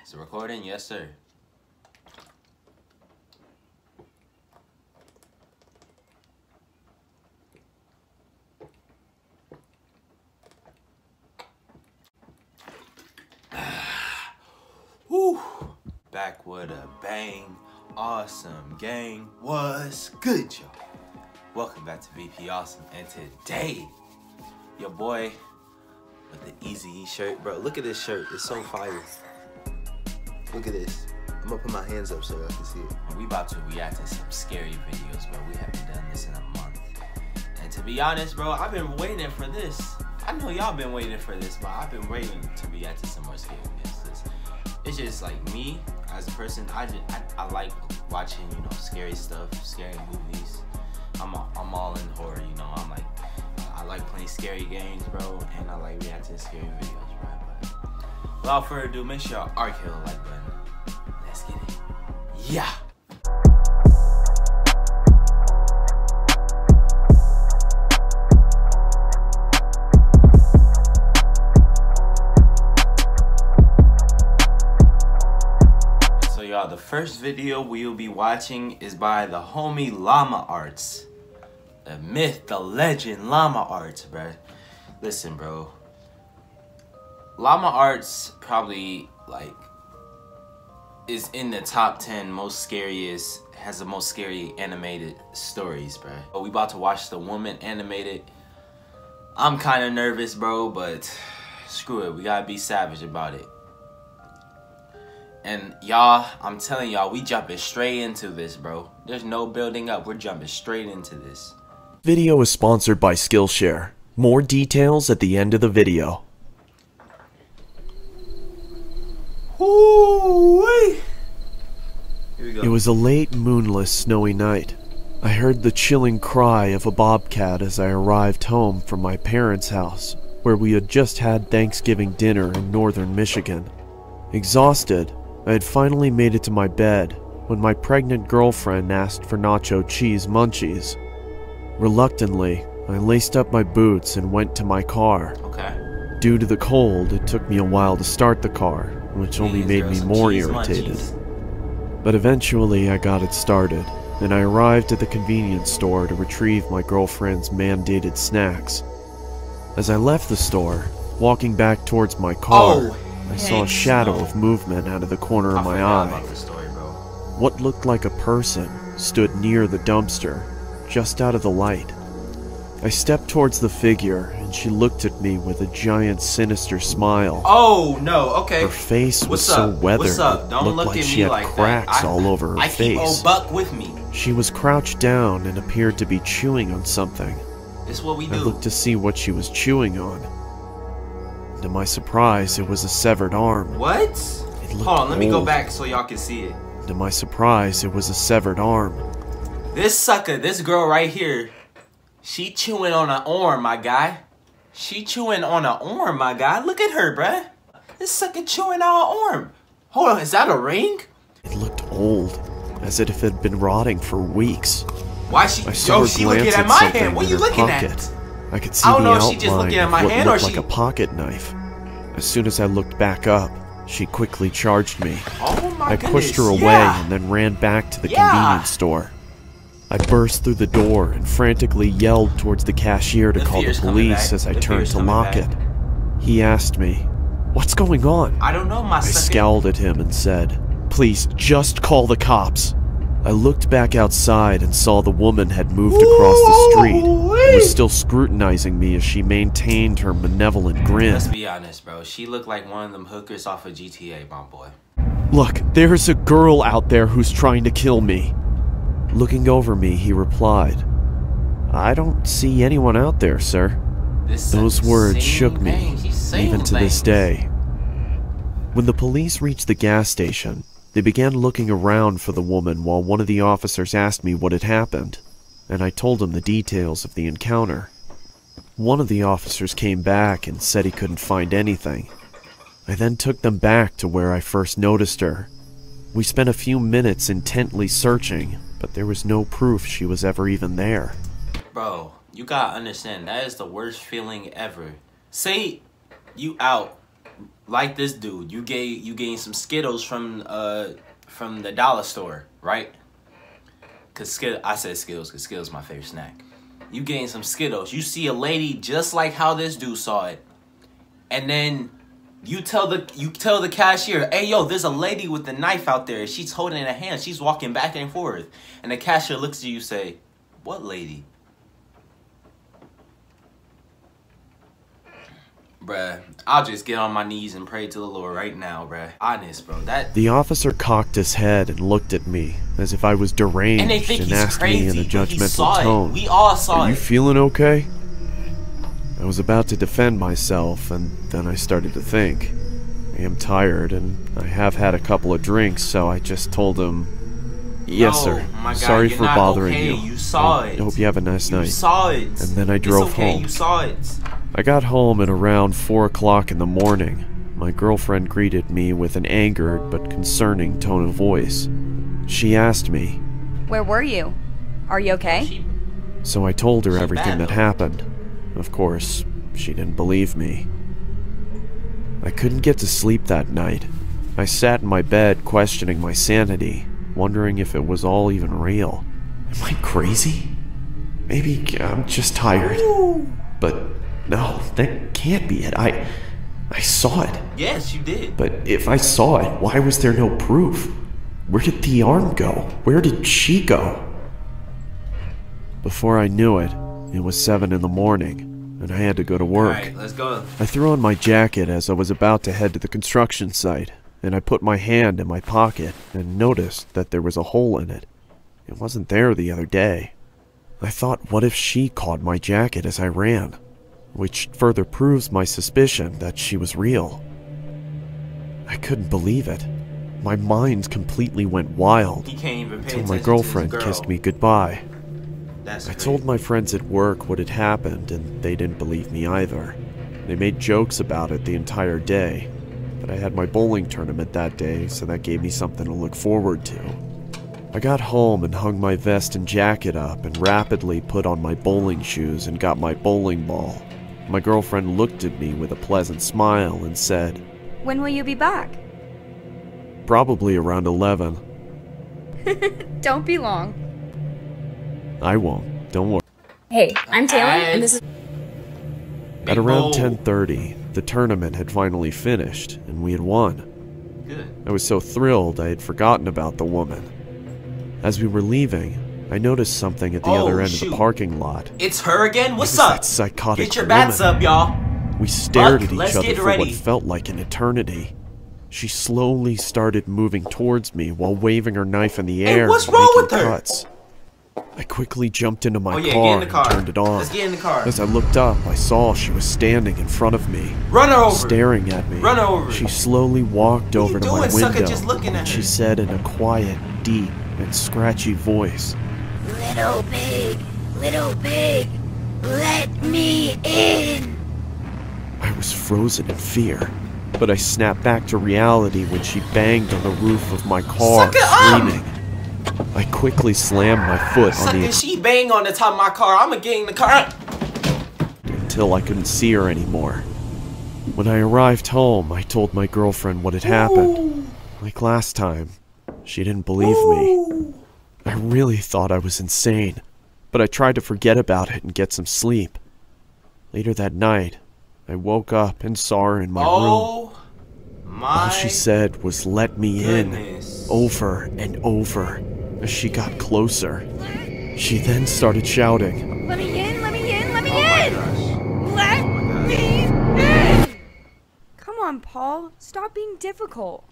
Is it recording? Yes, sir. Woo! Back with a bang. Awesome gang. What's good, y'all? Welcome back to VP Awesome. And today, your boy with the Easy E shirt. Bro, look at this shirt. It's so fire. Look at this. I'm gonna put my hands up so y'all can see it. And we about to react to some scary videos, bro. We haven't done this in a month. And to be honest, bro, I've been waiting for this. I know y'all been waiting for this, but I've been waiting to react to some more scary videos. It's just like me as a person. I like watching, you know, scary stuff, scary movies. I'm all in horror, you know. I like playing scary games, bro, and I like reacting to scary videos, bro. But without further ado, make sure y'all hit the like button. Let's get it. Yeah. So y'all, the first video we will be watching is by the homie Llama Arts. The myth, the legend, Llama Arts, bro. Listen, bro. Llama Arts probably, like, is in the top 10 most scariest, has the most scary animated stories, bro. But we about to watch the woman animated. I'm kind of nervous, bro, but screw it. We gotta be savage about it. And y'all, I'm telling y'all, we jumping straight into this, bro. There's no building up. We're jumping straight into this. Video is sponsored by Skillshare. More details at the end of the video. Ooh-wee. Here we go. It was a late, moonless, snowy night. I heard the chilling cry of a bobcat as I arrived home from my parents' house, where we had just had Thanksgiving dinner in northern Michigan. Exhausted, I had finally made it to my bed when my pregnant girlfriend asked for nacho cheese munchies. Reluctantly, I laced up my boots and went to my car. Okay. Due to the cold, it took me a while to start the car, which only made me more irritated. But eventually I got it started, and I arrived at the convenience store to retrieve my girlfriend's mandated snacks. As I left the store, walking back towards my car, I saw a shadow of movement out of the corner of my eye. What looked like a person stood near the dumpster, just out of the light. I stepped towards the figure, and she looked at me with a giant, sinister smile. Oh, no, okay. Her face was so weathered, it looked like she had cracks all over her face. I keep Buck with me. She was crouched down and appeared to be chewing on something. This is what we do. I looked to see what she was chewing on. To my surprise, it was a severed arm. What? Hold on, let me go back so y'all can see it. To my surprise, it was a severed arm. This sucker, this girl right here, she chewing on an arm, my guy. She chewing on an arm, my guy. Look at her, bruh. This sucker chewing on an arm. Hold on, is that a ring? It looked old, as if it had been rotting for weeks. Why she? I saw her she looking at my hand. What are you looking at? I could see I don't the know if outline she just looking at my of what hand or looked she... like a pocket knife. As soon as I looked back up, she quickly charged me. Oh my goodness. I pushed her away and then ran back to the convenience store. I burst through the door and frantically yelled towards the cashier to call the police as I turned to lock it. He asked me, "What's going on?" I don't know, my I scowled at him and said, "Please, just call the cops." I looked back outside and saw the woman had moved across the street and was still scrutinizing me as she maintained her malevolent grin. Let's be honest, bro. She looked like one of them hookers off of GTA, my boy. "Look, there's a girl out there who's trying to kill me." Looking over me, he replied, "I don't see anyone out there, sir." Those words shook me, even to this day. When the police reached the gas station, they began looking around for the woman while one of the officers asked me what had happened, and I told him the details of the encounter. One of the officers came back and said he couldn't find anything. I then took them back to where I first noticed her. We spent a few minutes intently searching, but there was no proof she was ever even there. Bro, you gotta understand, that is the worst feeling ever. Say you out like this dude, you gained some Skittles from the dollar store, right? Cause I said Skittles because Skittles is my favorite snack. You gain some Skittles. You see a lady just like how this dude saw it, and then you tell the cashier, "Hey, yo, there's a lady with a knife out there. She's holding it in her hand. She's walking back and forth." And the cashier looks at you, say, "What lady?" Bruh, I'll just get on my knees and pray to the Lord right now, bruh. Honest, bro. The officer cocked his head and looked at me as if I was deranged and asked me in a judgmental tone, "We all saw it. Are you feeling okay?" I was about to defend myself, and then I started to think. I am tired, and I have had a couple of drinks, so I just told him, "Yes, sir. My God, sorry for bothering you. You saw it. I hope you have a nice night." You saw it. And then I drove home. You saw it. I got home at around 4 o'clock in the morning. My girlfriend greeted me with an angered but concerning tone of voice. She asked me, "Where were you? Are you okay?" So I told her everything that happened. Of course, she didn't believe me. I couldn't get to sleep that night. I sat in my bed questioning my sanity, wondering if it was all even real. Am I crazy? Maybe I'm just tired. But no, that can't be it. I saw it. Yes, you did. But if I saw it, why was there no proof? Where did the arm go? Where did she go? Before I knew it, it was 7 in the morning, and I had to go to work. Alright, let's go. I threw on my jacket as I was about to head to the construction site, and I put my hand in my pocket and noticed that there was a hole in it. It wasn't there the other day. I thought, what if she caught my jacket as I ran? Which further proves my suspicion that she was real. I couldn't believe it. My mind completely went wild until my girlfriend kissed me goodbye. I told my friends at work what had happened, and they didn't believe me either. They made jokes about it the entire day, but I had my bowling tournament that day, so that gave me something to look forward to. I got home and hung my vest and jacket up and rapidly put on my bowling shoes and got my bowling ball. My girlfriend looked at me with a pleasant smile and said, "When will you be back?" "Probably around 11. Don't be long. "I won't. Don't worry." Hey, I'm Taylor, and this is... At around 10:30, the tournament had finally finished, and we had won. Good. I was so thrilled I had forgotten about the woman. As we were leaving, I noticed something at the other end of the parking lot. It's her again? What's It was up? that psychotic Get your bats woman. up, y'all. We stared Buck, at let's each other get for ready. what felt like an eternity. She slowly started moving towards me while waving her knife in the air what's and wrong making with her? cuts. I quickly jumped into my Get car in the car. and turned it on. Let's get in the car. As I looked up, I saw she was standing in front of me, Run her over. staring at me. Run her over. She slowly walked over to my doing, sucker? window, Just looking at and she her. said in a quiet, deep, and scratchy voice, Little pig, let me in. I was frozen in fear, but I snapped back to reality when she banged on the roof of my car, Suck it up! screaming. I quickly slammed my foot on the She bang on the top of my car. I'ma get in the car. until I couldn't see her anymore. When I arrived home, I told my girlfriend what had happened. Like last time, she didn't believe me. I really thought I was insane, but I tried to forget about it and get some sleep. Later that night, I woke up and saw her in my room. My All she said was, "Let me goodness. in," over and over as she got closer. She then started shouting, Let me in, let me in, let me Oh my in! gosh. Let Oh my me in! Come on, Paul. Stop being difficult.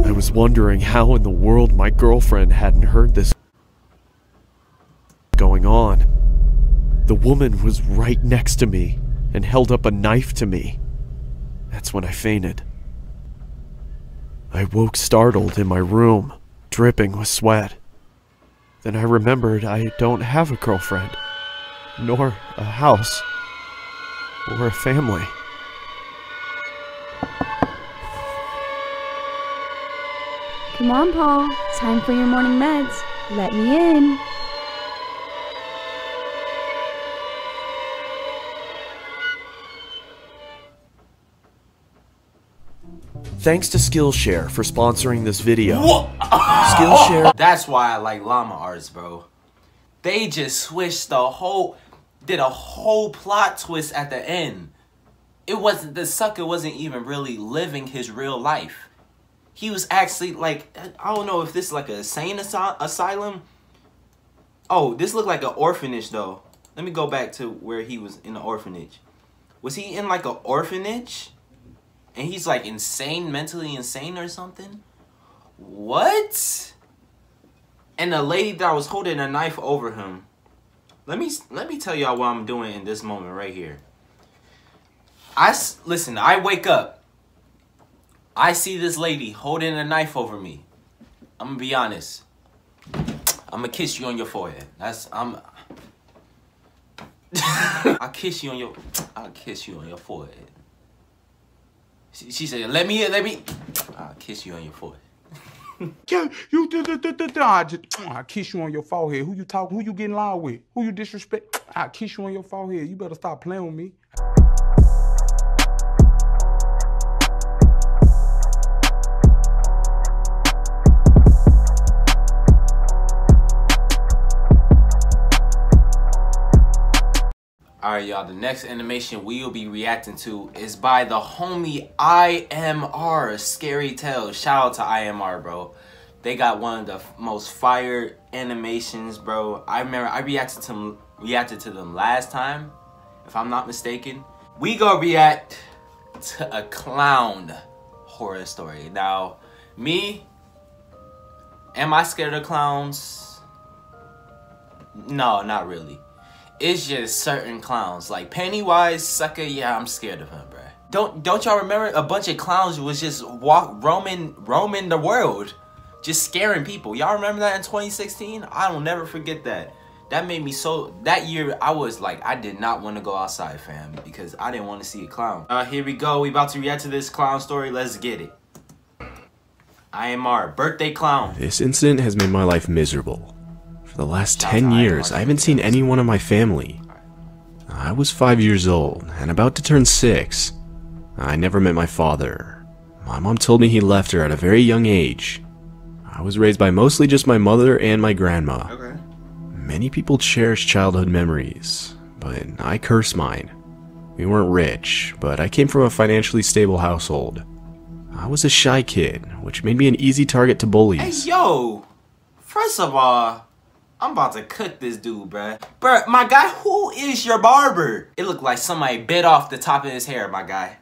I was wondering how in the world my girlfriend hadn't heard this going on. The woman was right next to me and held up a knife to me. That's when I fainted. I woke startled in my room, dripping with sweat. Then I remembered I don't have a girlfriend, nor a house, or a family. Come on, Paul. Time for your morning meds. Let me in. Thanks to Skillshare for sponsoring this video. Skillshare. That's why I like llama arts, bro. They just switched did a whole plot twist at the end. The sucker wasn't even really living his real life. He was actually like, I don't know if this is like a insane asylum. Oh, this looked like an orphanage though. Let me go back to where he was in the orphanage. Was he in like an orphanage? And he's like mentally insane or something? What? And the lady that was holding a knife over him. Let me tell y'all what I'm doing in this moment right here. Listen, I wake up. I see this lady holding a knife over me. I'm gonna be honest. I'm gonna kiss you on your forehead. I'll kiss you on your forehead. She said, let me. I'll kiss you on your forehead. Yeah, I kiss you on your forehead. Who you talking? Who you getting loud with? Who you disrespect? I kiss you on your forehead. You better stop playing with me. Alright, y'all, the next animation we'll be reacting to is by the homie IMR, Scary Tales. Shout out to IMR, bro. They got one of the most fire animations, bro. I remember I reacted to them last time, if I'm not mistaken. We gonna react to a clown horror story. Now, me, am I scared of clowns? No, not really. It's just certain clowns, like Pennywise, sucker. Yeah, I'm scared of him, bruh. Don't y'all remember a bunch of clowns was just roaming the world, just scaring people? Y'all remember that in 2016? I will never forget that. That made me so. That year, I was like, I did not want to go outside, fam, because I didn't want to see a clown. Here we go. We about to react to this clown story. Let's get it. IMR, birthday clown. This incident has made my life miserable. For the last 10 years, I haven't seen anyone in my family. I was 5 years old and about to turn 6. I never met my father. My mom told me he left her at a very young age. I was raised by mostly just my mother and my grandma. Okay. Many people cherish childhood memories, but I curse mine. We weren't rich, but I came from a financially stable household. I was a shy kid, which made me an easy target to bullies. Hey, yo! First of all, I'm about to cook this dude, bruh. Bruh, my guy, who is your barber? It looked like somebody bit off the top of his hair, my guy.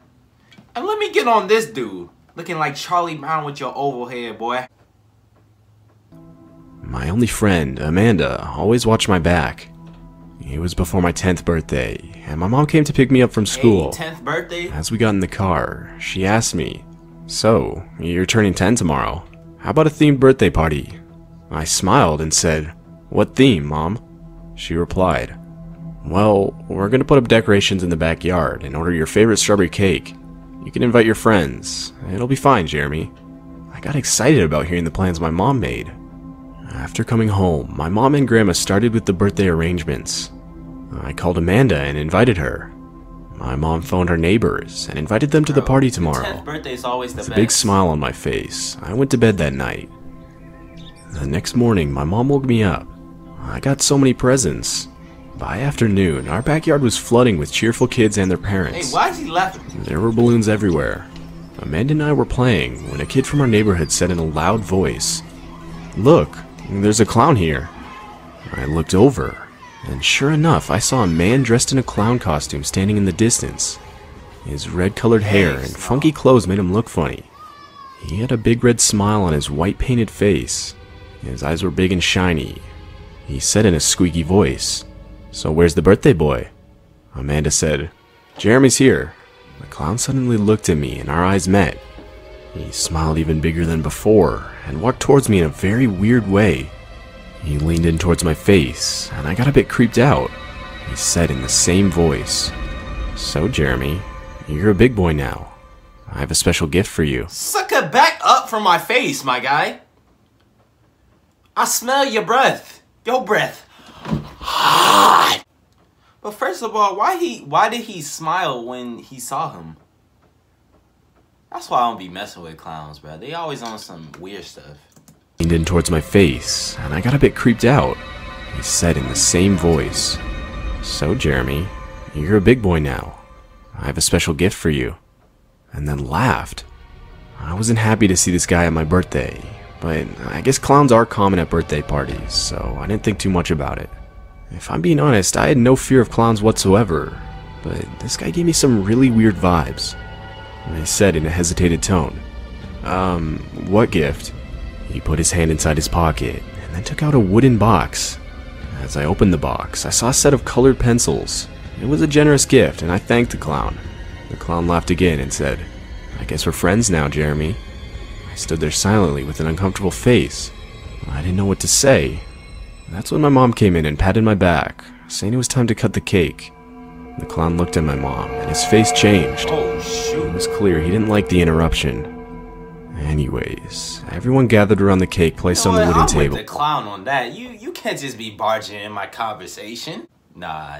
And let me get on this dude. Looking like Charlie Brown with your oval head, boy. My only friend, Amanda, always watched my back. It was before my 10th birthday, and my mom came to pick me up from school. Hey, 10th birthday? As we got in the car, she asked me, "So, you're turning 10 tomorrow. How about a themed birthday party?" I smiled and said, "What theme, Mom?" She replied, "Well, we're gonna put up decorations in the backyard and order your favorite strawberry cake. You can invite your friends. It'll be fine, Jeremy." I got excited about hearing the plans my mom made. After coming home, my mom and grandma started with the birthday arrangements. I called Amanda and invited her. My mom phoned her neighbors and invited them to the party tomorrow. 10th birthday is always the With best. a big smile on my face, I went to bed that night. The next morning, my mom woke me up. I got so many presents. By afternoon, our backyard was flooding with cheerful kids and their parents. Hey, why is he laughing? There were balloons everywhere. Amanda and I were playing when a kid from our neighborhood said in a loud voice, "Look, there's a clown here." I looked over, and sure enough, I saw a man dressed in a clown costume standing in the distance. His red-colored hair and funky clothes made him look funny. He had a big red smile on his white-painted face. His eyes were big and shiny. He said in a squeaky voice, "So where's the birthday boy?" Amanda said, "Jeremy's here." The clown suddenly looked at me and our eyes met. He smiled even bigger than before and walked towards me in a very weird way. He leaned in towards my face and I got a bit creeped out. He said in the same voice, "So Jeremy, you're a big boy now. I have a special gift for you." Sucker, back up from my face, my guy. I smell your breath. Your breath. But first of all, why did he smile when he saw him? That's why I don't be messing with clowns, bro. They always on some weird stuff. He leaned in towards my face, and I got a bit creeped out. He said in the same voice, "So, Jeremy, you're a big boy now. I have a special gift for you." And then laughed. I wasn't happy to see this guy at my birthday, but I guess clowns are common at birthday parties, so I didn't think too much about it. If I'm being honest, I had no fear of clowns whatsoever, but this guy gave me some really weird vibes. And I said in a hesitated tone, what gift?" He put his hand inside his pocket, and then took out a wooden box. As I opened the box, I saw a set of colored pencils. It was a generous gift, and I thanked the clown. The clown laughed again and said, "I guess we're friends now, Jeremy." I stood there silently with an uncomfortable face. I didn't know what to say. That's when my mom came in and patted my back, saying it was time to cut the cake. The clown looked at my mom, and his face changed. Oh, shoot. It was clear he didn't like the interruption. Anyways, everyone gathered around the cake placed on the wooden table. I'm with the clown on that. You can't just be barging in my conversation. Nah.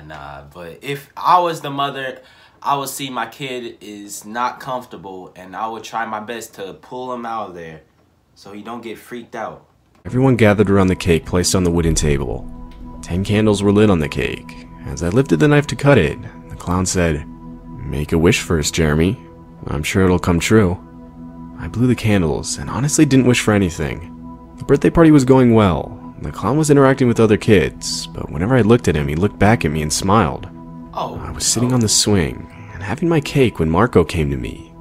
But if I was the mother, I would see my kid is not comfortable, and I would try my best to pull him out of there so he don't get freaked out. Everyone gathered around the cake placed on the wooden table. 10 candles were lit on the cake. As I lifted the knife to cut it, the clown said, "Make a wish first, Jeremy. I'm sure it'll come true." I blew the candles and honestly didn't wish for anything. The birthday party was going well. The clown was interacting with other kids, but whenever I looked at him, he looked back at me and smiled. I was sitting on the swing and having my cake when Marco came to me.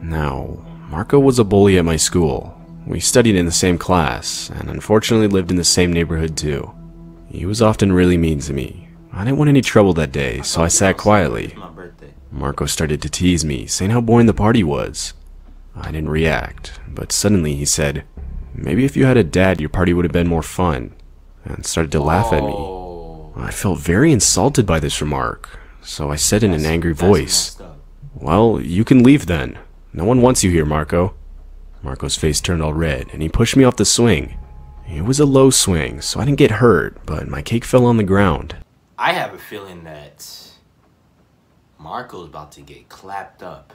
Now, Marco was a bully at my school. We studied in the same class, and unfortunately lived in the same neighborhood too. He was often really mean to me. I didn't want any trouble that day, so I sat quietly. Marco started to tease me, saying how boring the party was. I didn't react, but suddenly he said, "Maybe if you had a dad, your party would have been more fun," and started to laugh at me. I felt very insulted by this remark, so I said in an angry voice, "Well, you can leave then. No one wants you here, Marco." Marco's face turned all red, and he pushed me off the swing. It was a low swing, so I didn't get hurt, but my cake fell on the ground. I have a feeling that Marco's about to get clapped up.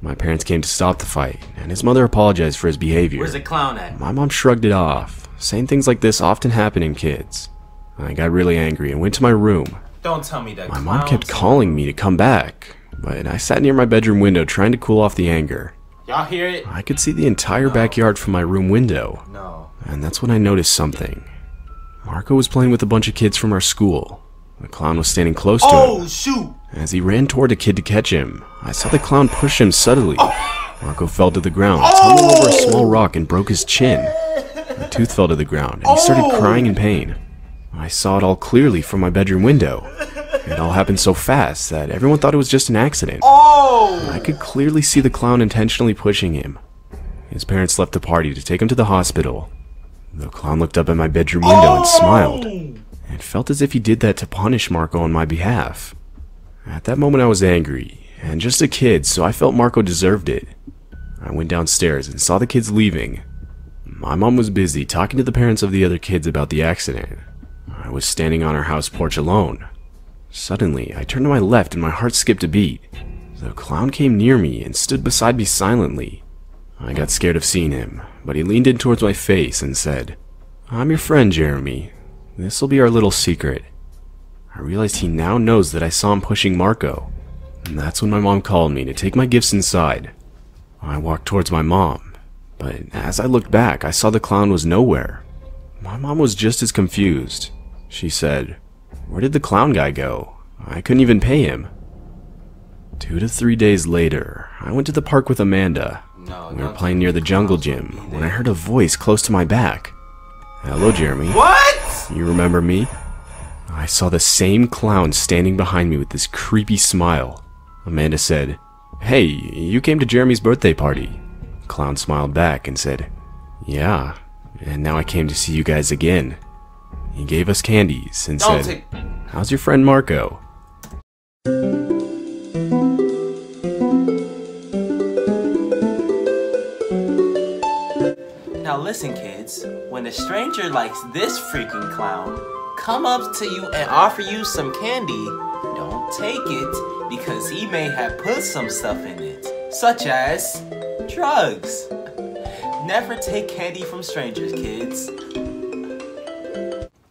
My parents came to stop the fight, and his mother apologized for his behavior. Where's the clown at? My mom shrugged it off, saying things like this often happen in kids. I got really angry and went to my room. Don't tell me that. My mom kept calling me to come back, but I sat near my bedroom window trying to cool off the anger. Y'all hear it? I could see the entire backyard from my room window. No. And that's when I noticed something. Marco was playing with a bunch of kids from our school. The clown was standing close to him. Oh, shoot! As he ran toward a kid to catch him, I saw the clown push him subtly. Marco fell to the ground, tumbled over a small rock and broke his chin. A tooth fell to the ground, and he started crying in pain. I saw it all clearly from my bedroom window. It all happened so fast that everyone thought it was just an accident. I could clearly see the clown intentionally pushing him. His parents left the party to take him to the hospital. The clown looked up at my bedroom window and smiled. It felt as if he did that to punish Marco on my behalf. At that moment I was angry, and just a kid, so I felt Marco deserved it. I went downstairs and saw the kids leaving. My mom was busy talking to the parents of the other kids about the accident. I was standing on our house porch alone. Suddenly, I turned to my left and my heart skipped a beat. The clown came near me and stood beside me silently. I got scared of seeing him, but he leaned in towards my face and said, "I'm your friend, Jeremy. This'll be our little secret." I realized he now knows that I saw him pushing Marco. And that's when my mom called me to take my gifts inside. I walked towards my mom, but as I looked back, I saw the clown was nowhere. My mom was just as confused. She said, "Where did the clown guy go? I couldn't even pay him." 2 to 3 days later, I went to the park with Amanda. We were playing near the jungle gym when I heard a voice close to my back. "Hello, Jeremy." What? "You remember me?" I saw the same clown standing behind me with this creepy smile. Amanda said, "Hey, you came to Jeremy's birthday party." The clown smiled back and said, "Yeah, and now I came to see you guys again." He gave us candies and said, "How's your friend Marco?" Now listen, kids, when a stranger likes this freaking clown come up to you and offer you some candy, don't take it because he may have put some stuff in it. such as drugs. Never take candy from strangers, kids.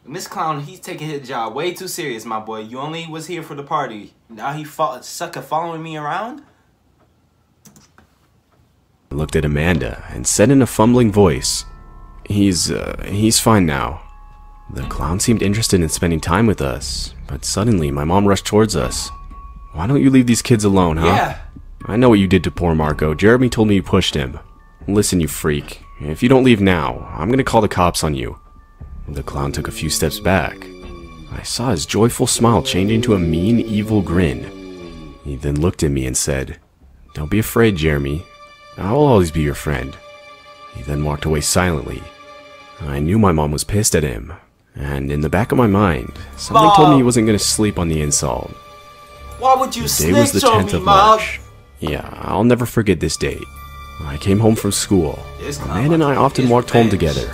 This clown, he's taking his job way too serious, my boy. You only was here for the party. Now he sucker following me around? I looked at Amanda and said in a fumbling voice, He's fine now. The clown seemed interested in spending time with us, but suddenly my mom rushed towards us. Why don't you leave these kids alone, huh? Yeah. I know what you did to poor Marco. Jeremy told me you pushed him. Listen, you freak. If you don't leave now, I'm gonna call the cops on you. The clown took a few steps back. I saw his joyful smile change into a mean, evil grin. He then looked at me and said, "Don't be afraid, Jeremy. I'll always be your friend." He then walked away silently. I knew my mom was pissed at him, and in the back of my mind, something told me he wasn't gonna sleep on the insult. Why would you The day was the snitch on 10th me, of Mom? March. Yeah, I'll never forget this date. I came home from school. Amanda and I often walked home together.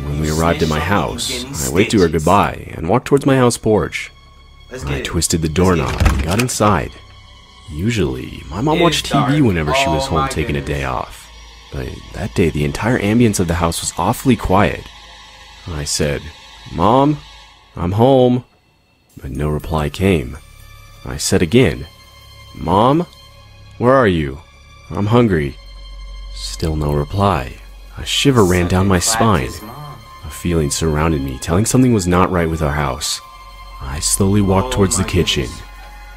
When we arrived at my house, I waved to her goodbye and walked towards my house porch. I twisted the doorknob and got inside. Usually, my mom watched TV whenever she was home taking a day off. But that day, the entire ambience of the house was awfully quiet. I said, "Mom, I'm home." But no reply came. I said again, "Mom, where are you? I'm hungry." Still no reply. A shiver ran down my spine. A feeling surrounded me, telling something was not right with our house. I slowly walked towards the kitchen,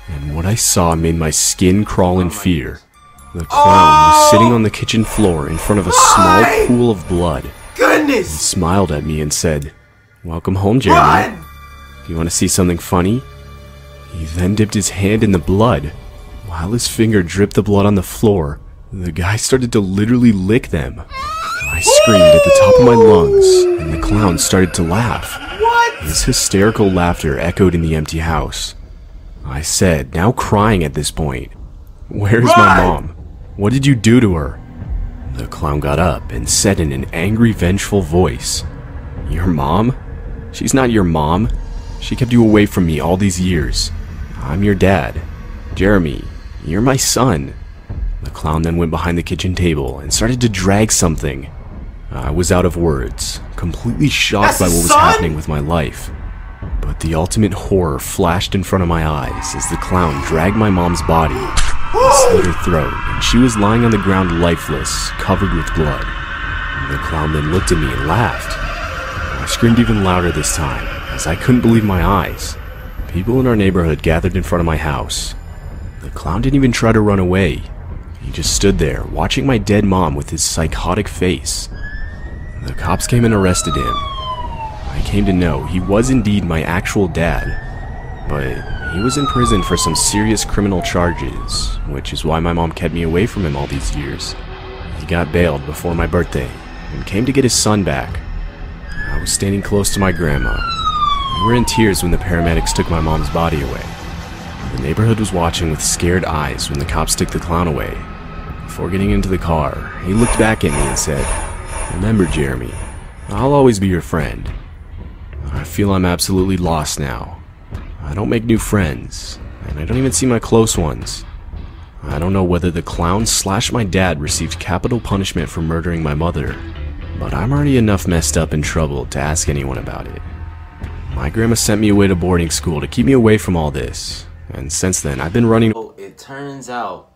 and what I saw made my skin crawl in fear. The clown was sitting on the kitchen floor in front of a small pool of blood. Goodness! He smiled at me and said, "Welcome home, Jeremy. Do you want to see something funny?" He then dipped his hand in the blood. While his finger dripped the blood on the floor, the guy started to literally lick them. I screamed at the top of my lungs, and the clown started to laugh. His hysterical laughter echoed in the empty house. I said, now crying at this point, "Where's my mom? What did you do to her?" The clown got up and said in an angry, vengeful voice, "Your mom? She's not your mom. She kept you away from me all these years. I'm your dad. Jeremy, you're my son." The clown then went behind the kitchen table and started to drag something. I was out of words, completely shocked by what was happening with my life. But the ultimate horror flashed in front of my eyes as the clown dragged my mom's body and slit her throat, and she was lying on the ground lifeless, covered with blood. The clown then looked at me and laughed. I screamed even louder this time, as I couldn't believe my eyes. People in our neighborhood gathered in front of my house. The clown didn't even try to run away. He just stood there, watching my dead mom with his psychotic face. The cops came and arrested him. I came to know he was indeed my actual dad, but he was in prison for some serious criminal charges, which is why my mom kept me away from him all these years. He got bailed before my birthday and came to get his son back. I was standing close to my grandma. We were in tears when the paramedics took my mom's body away. The neighborhood was watching with scared eyes when the cops took the clown away. Before getting into the car, he looked back at me and said, "Remember, Jeremy, I'll always be your friend." I feel I'm absolutely lost now. I don't make new friends, and I don't even see my close ones. I don't know whether the clown / my dad received capital punishment for murdering my mother, but I'm already enough messed up and troubled to ask anyone about it. My grandma sent me away to boarding school to keep me away from all this, and since then I've been running. So it turns out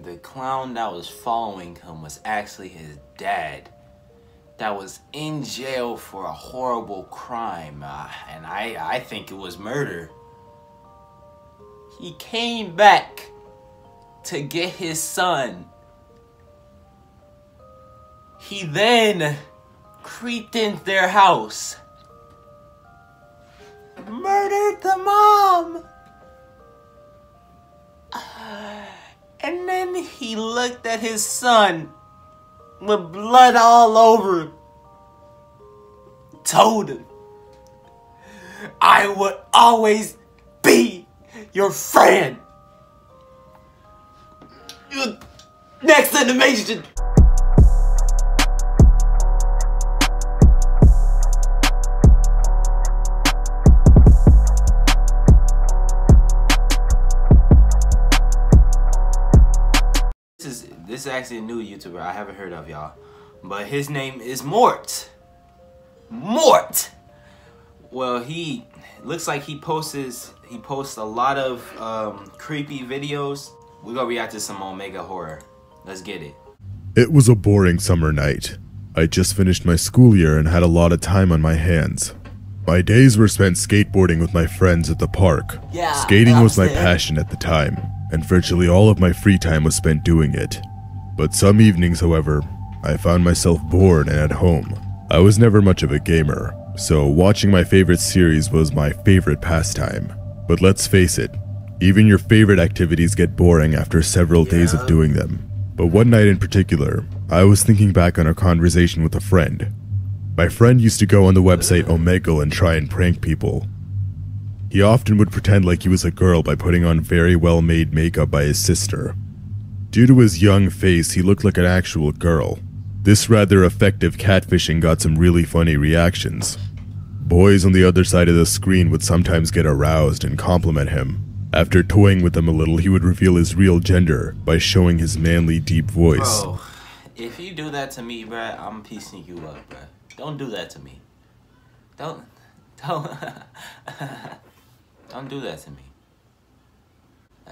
the clown that was following him was actually his dad that was in jail for a horrible crime, and I think it was murder. He came back to get his son. He then creeped into their house, murdered the mom, and then he looked at his son with blood all over him, told him, "I would always be your friend." Next animation. is actually a new YouTuber I haven't heard of, y'all. But his name is Mort. Mort. Well, he looks like he posts a lot of creepy videos. We're gonna react to some Omega horror. Let's get it. It was a boring summer night. I just finished my school year and had a lot of time on my hands. My days were spent skateboarding with my friends at the park. Skating was my passion at the time, and virtually all of my free time was spent doing it. But some evenings, however, I found myself bored and at home. I was never much of a gamer, so watching my favorite series was my favorite pastime. But let's face it, even your favorite activities get boring after several days of doing them. But one night in particular, I was thinking back on a conversation with a friend. My friend used to go on the website Omegle and try and prank people. He often would pretend like he was a girl by putting on very well-made makeup by his sister. Due to his young face, he looked like an actual girl. This rather effective catfishing got some really funny reactions. Boys on the other side of the screen would sometimes get aroused and compliment him. After toying with them a little, he would reveal his real gender by showing his manly, deep voice. Bro, if you do that to me, bruh, I'm piecing you up, bruh. Don't do that to me. Don't do that to me.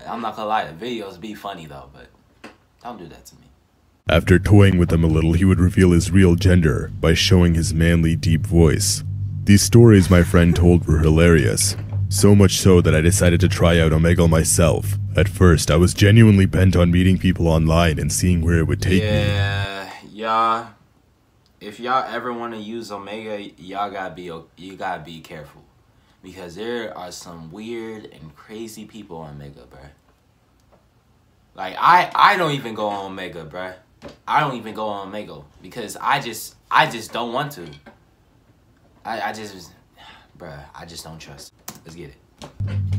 I'm not gonna lie, the videos be funny though, but don't do that to me. After toying with them a little, he would reveal his real gender by showing his manly, deep voice. These stories my friend told were hilarious. So much so that I decided to try out Omegle myself. At first, I was genuinely bent on meeting people online and seeing where it would take me. Yeah, y'all. If y'all ever want to use Omega, you gotta be careful, because there are some weird and crazy people on Omega, bruh. Like I don't even go on Omega, bruh. I don't even go on Omega because I just don't want to. I just don't trust. Let's get it.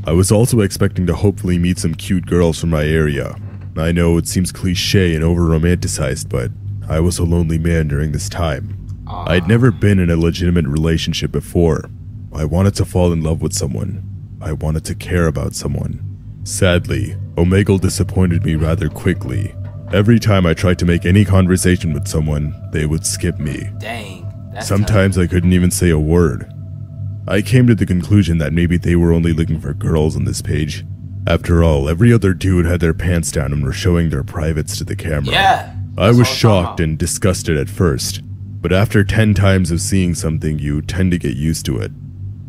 I was also expecting to hopefully meet some cute girls from my area. I know it seems cliche and over-romanticized, but I was a lonely man during this time. I'd never been in a legitimate relationship before. I wanted to fall in love with someone. I wanted to care about someone. Sadly, Omegle disappointed me rather quickly. Every time I tried to make any conversation with someone, they would skip me. Dang. Sometimes I couldn't even say a word. I came to the conclusion that maybe they were only looking for girls on this page. After all, every other dude had their pants down and were showing their privates to the camera. Yeah. I was shocked and disgusted at first, but after 10 times of seeing something, you tend to get used to it.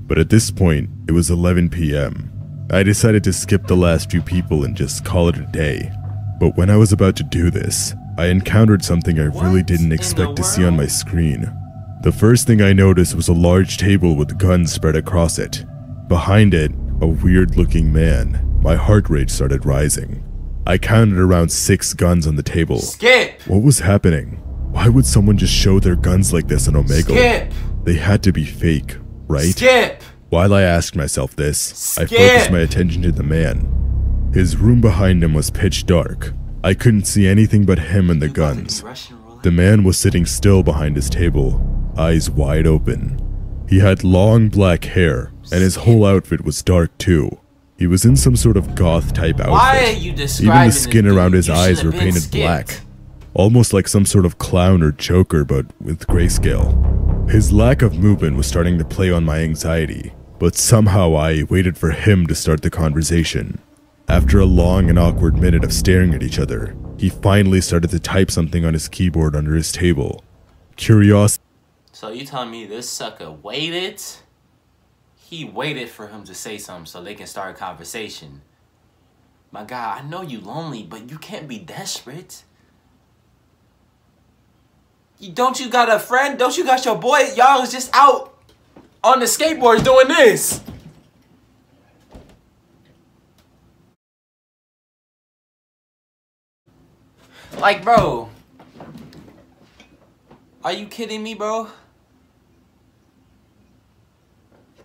But at this point, it was 11 p.m. I decided to skip the last few people and just call it a day. But when I was about to do this, I encountered something I really didn't expect to see on my screen. The first thing I noticed was a large table with guns spread across it. Behind it, a weird-looking man. My heart rate started rising. I counted around 6 guns on the table. Skip! What was happening? Why would someone just show their guns like this on Omegle? Skip! They had to be fake, right? Skip! While I asked myself this, Skip! I focused my attention to the man. His room behind him was pitch dark. I couldn't see anything but him and the guns. The man was sitting still behind his table, eyes wide open. He had long black hair, and his whole outfit was dark too. He was in some sort of goth-type outfit. Why are you describing Even the skin around his eyes were been painted skipped. black. Almost like some sort of clown or Joker, but with grayscale. His lack of movement was starting to play on my anxiety, but somehow I waited for him to start the conversation. After a long and awkward minute of staring at each other, he finally started to type something on his keyboard under his table. Curiosity. So you telling me this sucker waited? He waited for him to say something so they can start a conversation. My God, I know you lonely, but you can't be desperate. Don't you got a friend? Don't you got your boy? Y'all was just out on the skateboard doing this. Like, bro. Are you kidding me, bro?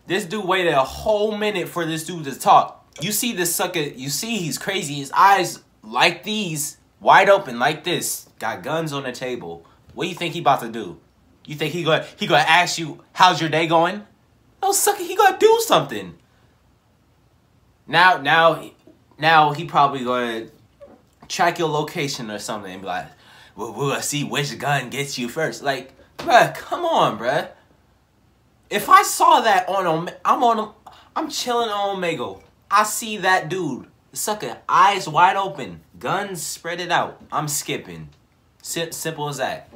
This dude waited a whole minute for this dude to talk. You see this sucker, you see he's crazy. His eyes like these, wide open like this. Got guns on the table. What do you think he about to do? You think he gonna ask you, how's your day going? No, sucker, he gonna do something. Now he probably gonna track your location or something and be like, we'll see which gun gets you first. Like, bruh, come on, bruh. If I saw that I'm chilling on Omegle. I see that dude, sucker, eyes wide open, guns spread it out. I'm skipping. Simple as that.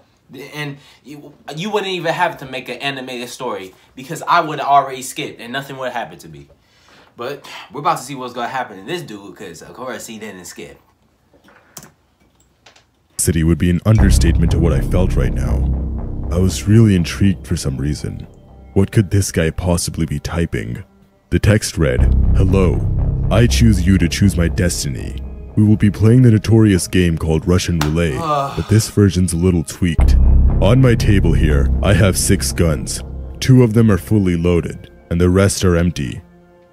And you wouldn't even have to make an animated story because I would have already skipped and nothing would happen to me. But we're about to see what's going to happen to this dude because, of course, he didn't skip. City would be an understatement to what I felt right now. I was really intrigued for some reason. What could this guy possibly be typing? The text read, "Hello, I choose you to choose my destiny. We will be playing the notorious game called Russian Roulette, but this version's a little tweaked. On my table here, I have 6 guns. 2 of them are fully loaded, and the rest are empty.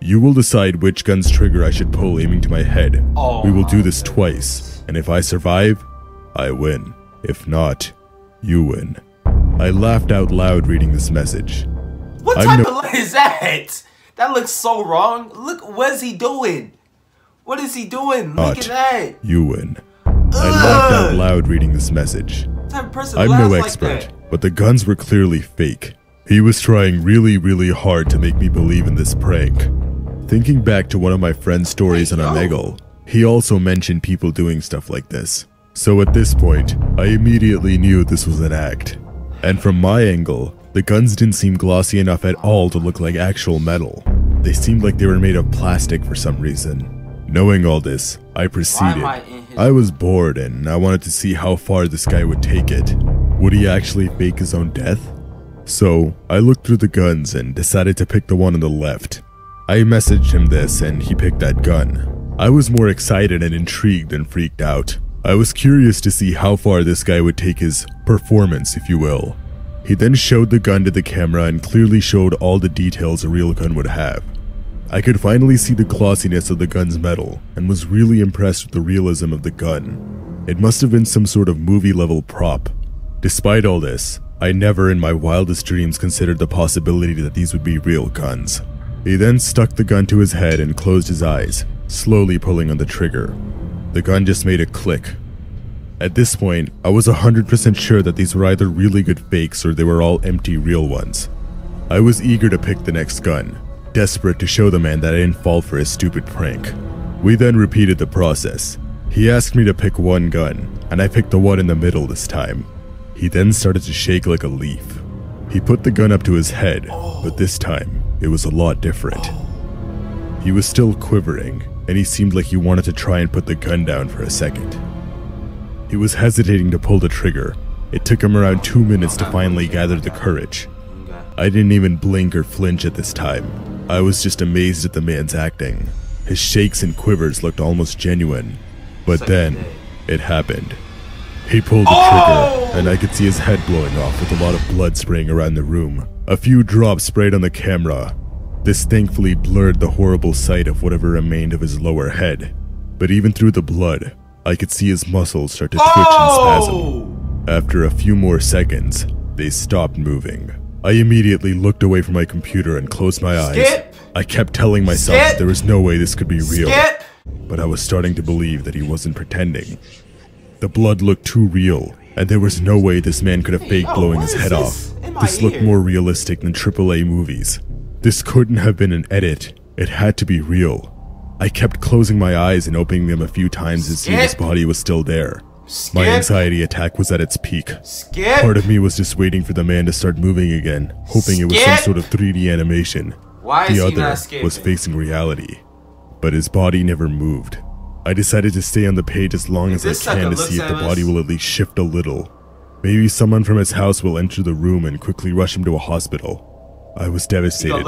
You will decide which gun's trigger I should pull aiming to my head. We will do this twice, and if I survive, I win. If not, you win." I laughed out loud reading this message. What type of lie is that? That looks so wrong. Look, what is he doing? What is he doing? Look at that. You win. I laughed out loud reading this message. What type of person I'm no laughs expert, like that? but the guns were clearly fake. He was trying really hard to make me believe in this prank. Thinking back to one of my friend's stories on Omegle, he also mentioned people doing stuff like this. So at this point, I immediately knew this was an act. And from my angle, the guns didn't seem glossy enough at all to look like actual metal. They seemed like they were made of plastic for some reason. Knowing all this, I proceeded. I was bored and I wanted to see how far this guy would take it. Would he actually fake his own death? So, I looked through the guns and decided to pick the one on the left. I messaged him this and he picked that gun. I was more excited and intrigued than freaked out. I was curious to see how far this guy would take his performance, if you will. He then showed the gun to the camera and clearly showed all the details a real gun would have. I could finally see the glossiness of the gun's metal and was really impressed with the realism of the gun. It must have been some sort of movie-level prop. Despite all this, I never in my wildest dreams considered the possibility that these would be real guns. He then stuck the gun to his head and closed his eyes, slowly pulling on the trigger. The gun just made a click. At this point, I was 100% sure that these were either really good fakes or they were all empty real ones. I was eager to pick the next gun, desperate to show the man that I didn't fall for his stupid prank. We then repeated the process. He asked me to pick one gun, and I picked the one in the middle this time. He then started to shake like a leaf. He put the gun up to his head, but this time, it was a lot different. He was still quivering, and he seemed like he wanted to try and put the gun down for a second. He was hesitating to pull the trigger. It took him around 2 minutes to finally gather the courage. I didn't even blink or flinch at this time. I was just amazed at the man's acting. His shakes and quivers looked almost genuine. But then, it happened. He pulled the trigger, and I could see his head blowing off with a lot of blood spraying around the room. A few drops sprayed on the camera. This thankfully blurred the horrible sight of whatever remained of his lower head. But even through the blood, I could see his muscles start to twitch and spasm. After a few more seconds, they stopped moving. I immediately looked away from my computer and closed my eyes. I kept telling myself that there was no way this could be real. But I was starting to believe that he wasn't pretending. The blood looked too real, and there was no way this man could have faked blowing his head off. This looked more realistic than AAA movies. This couldn't have been an edit. It had to be real. I kept closing my eyes and opening them a few times to see if his body was still there. My anxiety attack was at its peak. Part of me was just waiting for the man to start moving again, hoping it was some sort of 3D animation. The other was facing reality. But his body never moved. I decided to stay on the page as long as I can to see if the body will at least shift a little. Maybe someone from his house will enter the room and quickly rush him to a hospital. I was devastated,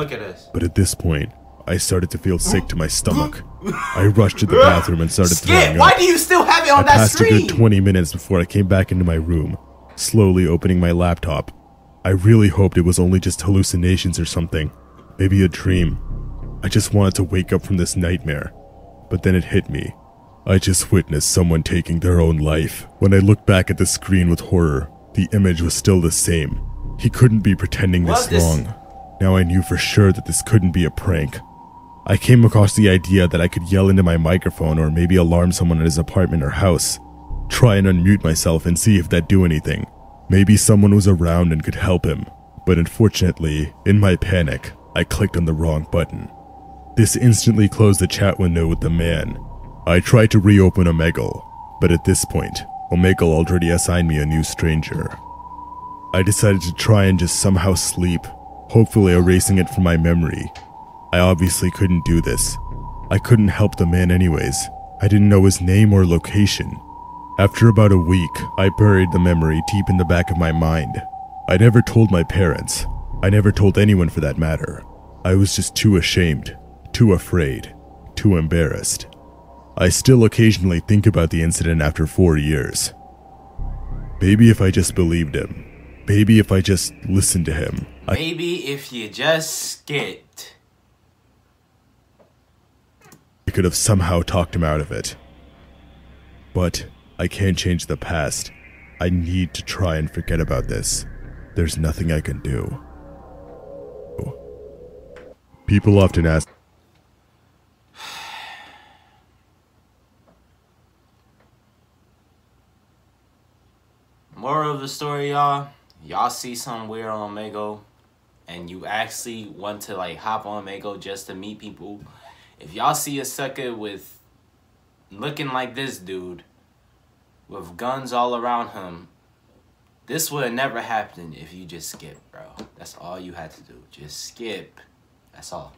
but at this point, I started to feel sick to my stomach. I rushed to the bathroom and started throwing up. Why do you still have it on that screen? I passed a good 20 minutes before I came back into my room, slowly opening my laptop. I really hoped it was only just hallucinations or something, maybe a dream. I just wanted to wake up from this nightmare, but then it hit me. I just witnessed someone taking their own life. When I looked back at the screen with horror, the image was still the same. He couldn't be pretending this long. Now I knew for sure that this couldn't be a prank. I came across the idea that I could yell into my microphone or maybe alarm someone at his apartment or house. Try and unmute myself and see if that'd do anything. Maybe someone was around and could help him. But unfortunately, in my panic, I clicked on the wrong button. This instantly closed the chat window with the man. I tried to reopen Omegle, but at this point, Omegle already assigned me a new stranger. I decided to try and just somehow sleep, hopefully erasing it from my memory. I obviously couldn't do this. I couldn't help the man anyways. I didn't know his name or location. After about a week, I buried the memory deep in the back of my mind. I never told my parents. I never told anyone for that matter. I was just too ashamed, too afraid, too embarrassed. I still occasionally think about the incident after 4 years. Maybe if I just believed him. Maybe if I just listened to him. Maybe if you just skipped. I could have somehow talked him out of it. But I can't change the past. I need to try and forget about this. There's nothing I can do. People often ask... Moral of the story, y'all. Y'all see something weird on Omegle and you actually want to like hop on Omegle just to meet people. If y'all see a sucker with looking like this dude with guns all around him, this would have never happened if you just skip, bro. That's all you had to do. Just skip. That's all.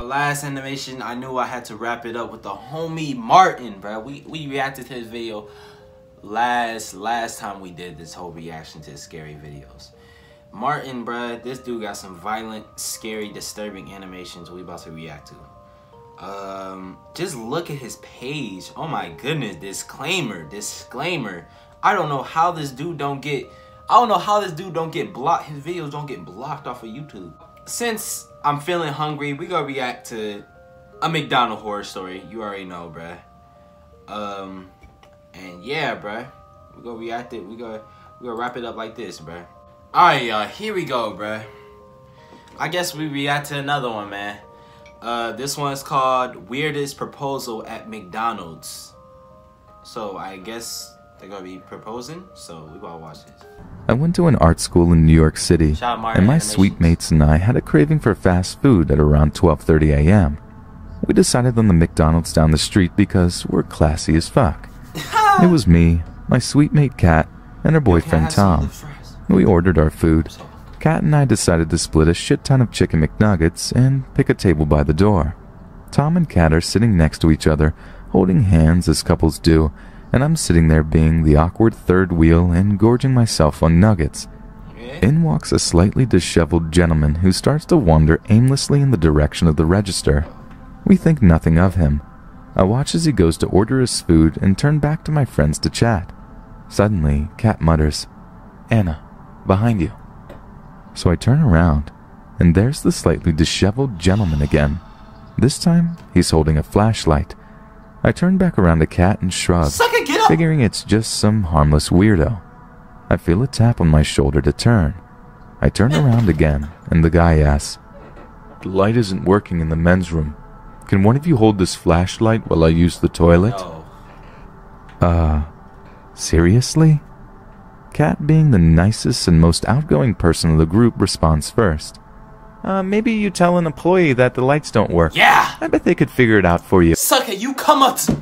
Last animation, I knew I had to wrap it up with the homie Martin, bro. We reacted to his video last time we did this whole reaction to scary videos. Martin, bro, this dude got some violent, scary, disturbing animations we about to react to. Just look at his page. Oh my goodness, disclaimer. I don't know how this dude don't get blocked. His videos don't get blocked off of YouTube. Since I'm feeling hungry, we gonna react to a McDonald's horror story. You already know, bruh. And yeah, bruh. We gonna react it. We gonna wrap it up like this, bruh. Alright, y'all. Here we go, bruh. I guess we react to another one, man. This one's called Weirdest Proposal at McDonald's. So I guess they're gonna be proposing. So we gotta watch this. I went to an art school in New York City, and my sweet mates and I had a craving for fast food at around 12:30 a.m. We decided on the McDonald's down the street because we're classy as fuck. It was me, my sweet mate Kat, and her boyfriend Tom. We ordered our food. Kat and I decided to split a shit ton of chicken McNuggets and pick a table by the door. Tom and Kat are sitting next to each other, holding hands as couples do, and I'm sitting there being the awkward third wheel and gorging myself on nuggets. In walks a slightly disheveled gentleman who starts to wander aimlessly in the direction of the register. We think nothing of him. I watch as he goes to order his food and turn back to my friends to chat. Suddenly, Kat mutters, "Anna, behind you." So I turn around, and there's the slightly disheveled gentleman again. This time, he's holding a flashlight. I turn back around to Kat and shrug, figuring it's just some harmless weirdo. I feel a tap on my shoulder to turn. I turn around again, and the guy asks, "The light isn't working in the men's room. Can one of you hold this flashlight while I use the toilet?" Seriously? Kat, being the nicest and most outgoing person of the group, responds first. Maybe you tell an employee that the lights don't work. Yeah! I bet they could figure it out for you. Sucker, you come up to...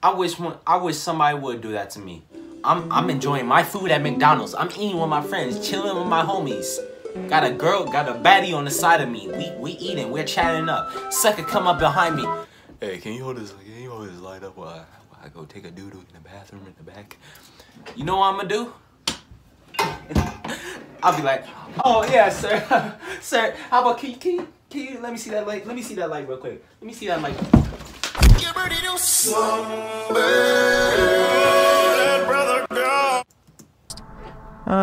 I wish somebody would do that to me. I'm enjoying my food at McDonald's. I'm eating with my friends, chilling with my homies. Got a baddie on the side of me. We eating, we're chatting up. Sucker come up behind me. Hey, can you hold this light up while I go take a doo-doo in the bathroom in the back? You know what I'm gonna do? I'll be like, "Oh yeah, sir, sir. How about can you let me see that light? Let me see that light real quick. Let me see that light." Get ready to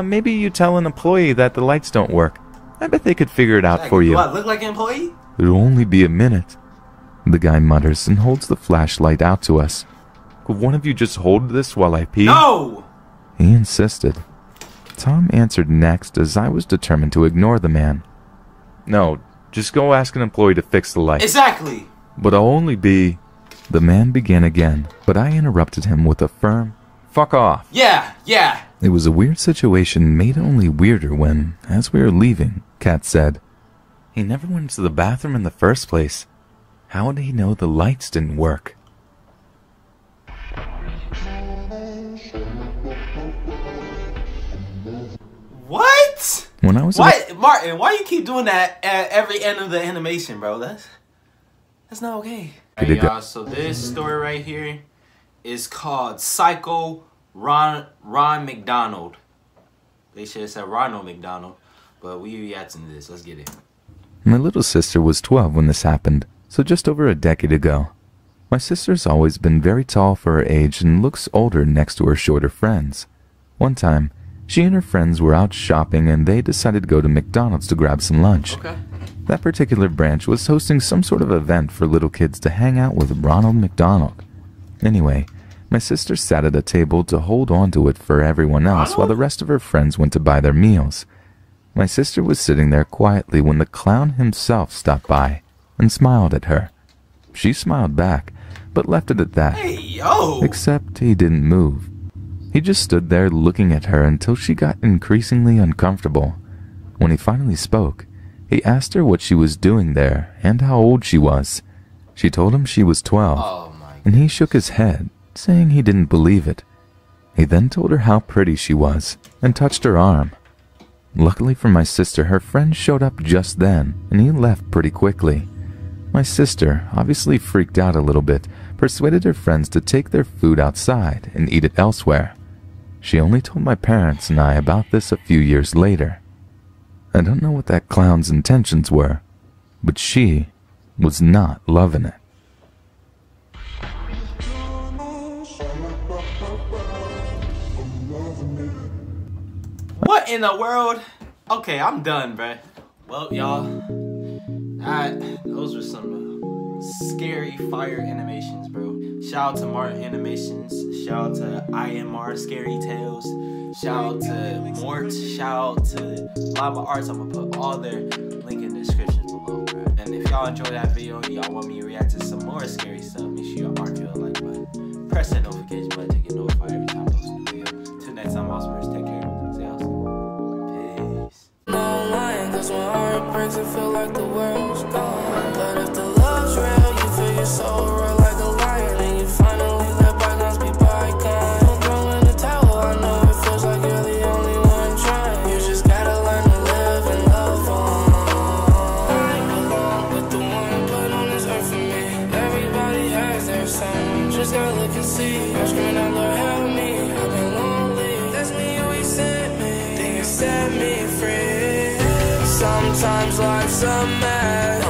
maybe you tell an employee that the lights don't work. I bet they could figure it out for you. Do I look like an employee? It'll only be a minute. The guy mutters and holds the flashlight out to us. Could one of you just hold this while I pee? No! He insisted. Tom answered next as I was determined to ignore the man. No, just go ask an employee to fix the light. Exactly! But I'll only be... The man began again, but I interrupted him with a firm, fuck off. Yeah. It was a weird situation made only weirder when, as we were leaving, Kat said, he never went to the bathroom in the first place. How would he know the lights didn't work? What? When I was Martin, why you keep doing that at every end of the animation, bro? That's not okay. Alright, y'all, so this story right here is called Psycho Ron McDonald. They should have said Ronald McDonald, but we reacting to this. Let's get it. My little sister was 12 when this happened, so just over a decade ago. My sister's always been very tall for her age and looks older next to her shorter friends. One time, she and her friends were out shopping and they decided to go to McDonald's to grab some lunch. Okay. That particular branch was hosting some sort of event for little kids to hang out with Ronald McDonald. Anyway, my sister sat at a table to hold on to it for everyone else while the rest of her friends went to buy their meals. My sister was sitting there quietly when the clown himself stopped by and smiled at her. She smiled back, but left it at that. Hey, yo! Except he didn't move. He just stood there looking at her until she got increasingly uncomfortable. When he finally spoke, he asked her what she was doing there and how old she was. She told him she was 12, and he shook his head, saying he didn't believe it. He then told her how pretty she was and touched her arm. Luckily for my sister, her friend showed up just then, and he left pretty quickly. My sister, obviously freaked out a little bit, persuaded her friends to take their food outside and eat it elsewhere. She only told my parents and I about this a few years later. I don't know what that clown's intentions were, but she was not loving it. What in the world? Okay, I'm done, bruh. Well, y'all, those were some scary fire animations, bro. Shout out to Martin Animations. Shout out to IMR Scary Tales. Shout out to Mort. Shout out to Lava Arts. I'm gonna put all their link in the description below, bro. And if y'all enjoyed that video, y'all want me to react to some more scary stuff, make sure y'all mark the like button. Press that notification button to get notified every time I post a new video. Till next time, Awesomers. Take care. Stay awesome. Peace. No lying, cause when heart breaks, it feel like the world's gone. But if the love's real, you feel your soul roar like a lion, and you finally let bygones be bygones. Don't throw in the towel, I know it feels like you're the only one trying. You just gotta learn to live and love on. I belong with the one put on this earth for me. Everybody has their song, just gotta look and see. I'm screaming out, Lord help me, I've been lonely. That's me who he sent me, then you set me free. Sometimes life's a mess.